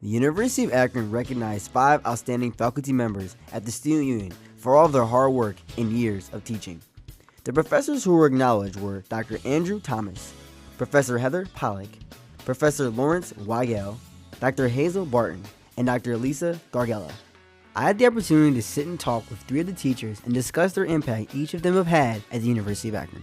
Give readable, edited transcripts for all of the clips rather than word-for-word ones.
The University of Akron recognized 5 outstanding faculty members at the Student Union for all of their hard work and years of teaching. The professors who were acknowledged were Dr. Andrew Thomas, Professor Heather Pollock, Professor Lawrence Wakile, Dr. Hazel Barton, and Dr. Elisa Gargola. I had the opportunity to sit and talk with 3 of the teachers and discuss their impact each of them have had at the University of Akron.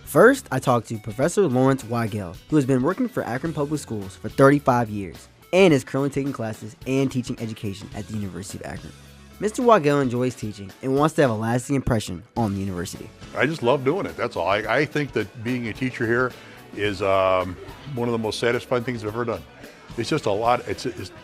First, I talked to Professor Lawrence Wakile, who has been working for Akron Public Schools for 35 years and is currently taking classes and teaching education at the University of Akron. Mr. Wakile enjoys teaching and wants to have a lasting impression on the university. I just love doing it, that's all. I think that being a teacher here is one of the most satisfying things I've ever done. It's just a lot,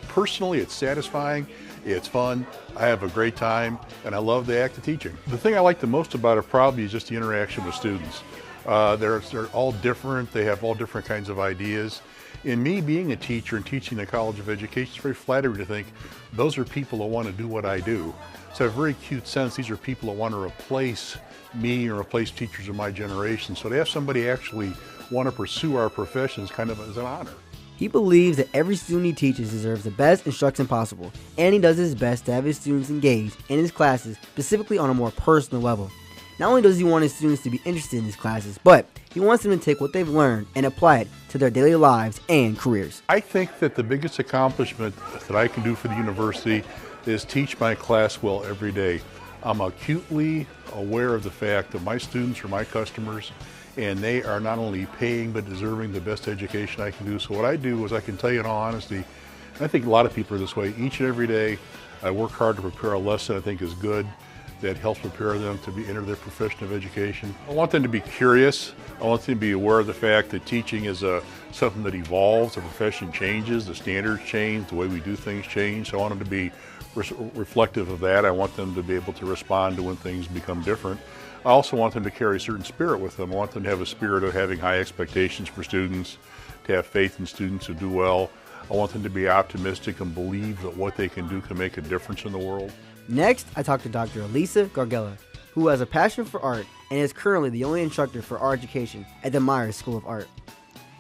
personally it's satisfying, it's fun, I have a great time, and I love the act of teaching. The thing I like the most about it probably is just the interaction with students. They're all different, they have all different kinds of ideas. In me being a teacher and teaching the College of Education, it's very flattering to think those are people that want to do what I do. So I have a very acute sense these are people that want to replace me or replace teachers of my generation. So to have somebody actually want to pursue our profession is kind of an honor. He believes that every student he teaches deserves the best instruction possible, and he does his best to have his students engaged in his classes, specifically on a more personal level. Not only does he want his students to be interested in his classes, but he wants them to take what they've learned and apply it to their daily lives and careers. I think that the biggest accomplishment that I can do for the university is teach my class well every day. I'm acutely aware of the fact that my students are my customers, and they are not only paying but deserving the best education I can do. So what I do is I can tell you in all honesty, and I think a lot of people are this way, each and every day I work hard to prepare a lesson I think is good, that helps prepare them to enter their profession of education. I want them to be curious. I want them to be aware of the fact that teaching is something that evolves, the profession changes, the standards change, the way we do things change. So I want them to be reflective of that. I want them to be able to respond to when things become different. I also want them to carry a certain spirit with them. I want them to have a spirit of having high expectations for students, to have faith in students who do well. I want them to be optimistic and believe that what they can do can make a difference in the world. Next, I talked to Dr. Elisa Gargola, who has a passion for art and is currently the only instructor for art education at the Myers School of Art.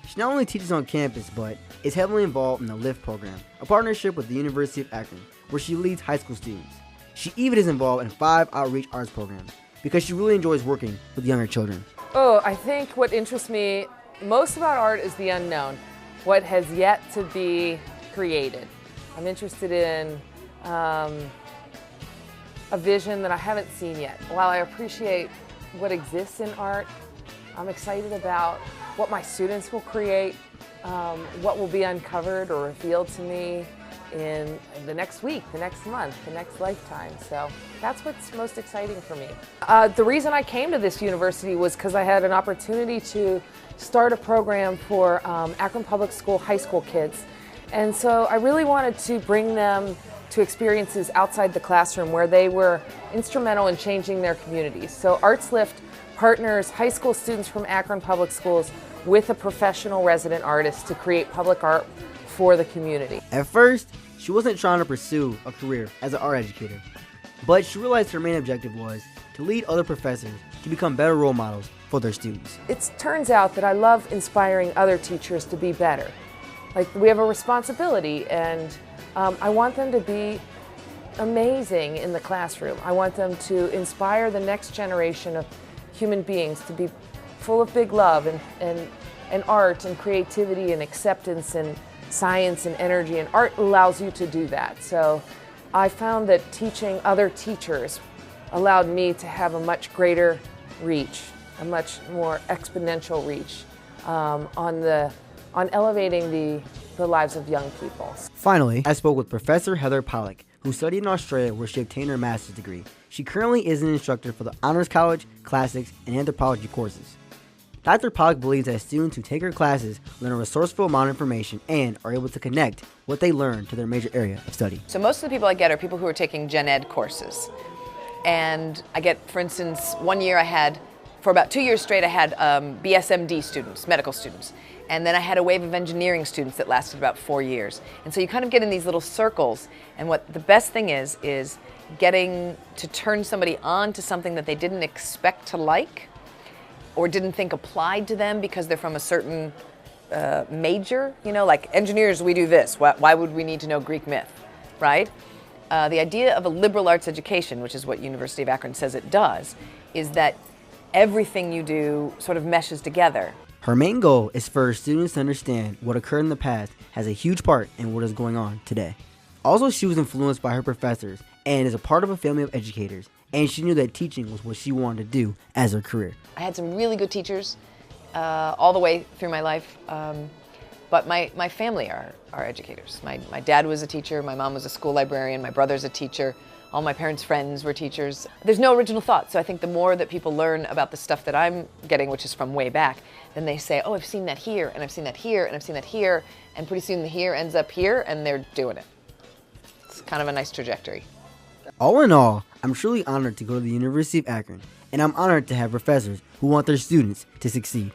She not only teaches on campus, but is heavily involved in the LIFT program, a partnership with the University of Akron, where she leads high school students. She even is involved in 5 outreach arts programs because she really enjoys working with younger children. I think what interests me most about art is the unknown, what has yet to be created. I'm interested in a vision that I haven't seen yet. While I appreciate what exists in art, I'm excited about what my students will create, what will be uncovered or revealed to me in the next week, the next month, the next lifetime. So that's what's most exciting for me. The reason I came to this university was because I had an opportunity to start a program for Akron Public School high school kids. And so I really wanted to bring them to experiences outside the classroom where they were instrumental in changing their communities. So Arts Lift partners high school students from Akron Public Schools with a professional resident artist to create public art for the community. At first, she wasn't trying to pursue a career as an art educator, but she realized her main objective was to lead other professors to become better role models for their students. It turns out that I love inspiring other teachers to be better. Like, we have a responsibility, and I want them to be amazing in the classroom. I want them to inspire the next generation of human beings to be full of big love and art and creativity and acceptance and science and energy, and art allows you to do that. So I found that teaching other teachers allowed me to have a much greater reach, a much more exponential reach on elevating the lives of young people. Finally, I spoke with Professor Heather Pollock, who studied in Australia where she obtained her master's degree. She currently is an instructor for the Honors College, Classics, and Anthropology courses. Dr. Pollock believes that students who take her classes learn a resourceful amount of information and are able to connect what they learn to their major area of study. So most of the people I get are people who are taking gen ed courses. And I get, for instance, one year I had, for about 2 years straight, I had BSMD students, medical students. And then I had a wave of engineering students that lasted about 4 years. And so you kind of get in these little circles. And what the best thing is getting to turn somebody on to something that they didn't expect to like or didn't think applied to them because they're from a certain major, like engineers, we do this. Why would we need to know Greek myth, right? The idea of a liberal arts education, which is what University of Akron says it does, is that everything you do sort of meshes together. Her main goal is for her students to understand what occurred in the past has a huge part in what is going on today. Also, she was influenced by her professors and is a part of a family of educators, and she knew that teaching was what she wanted to do as her career. I had some really good teachers all the way through my life, but my family are educators. My dad was a teacher, my mom was a school librarian, my brother's a teacher, all my parents' friends were teachers. There's no original thought, so I think the more that people learn about the stuff that I'm getting, which is from way back, then they say, oh, I've seen that here, and I've seen that here, and I've seen that here, and pretty soon the here ends up here, and they're doing it. It's kind of a nice trajectory. All in all, I'm truly honored to go to the University of Akron, and I'm honored to have professors who want their students to succeed.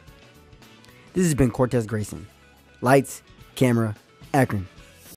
This has been Cortez Grayson. Lights, camera, Akron.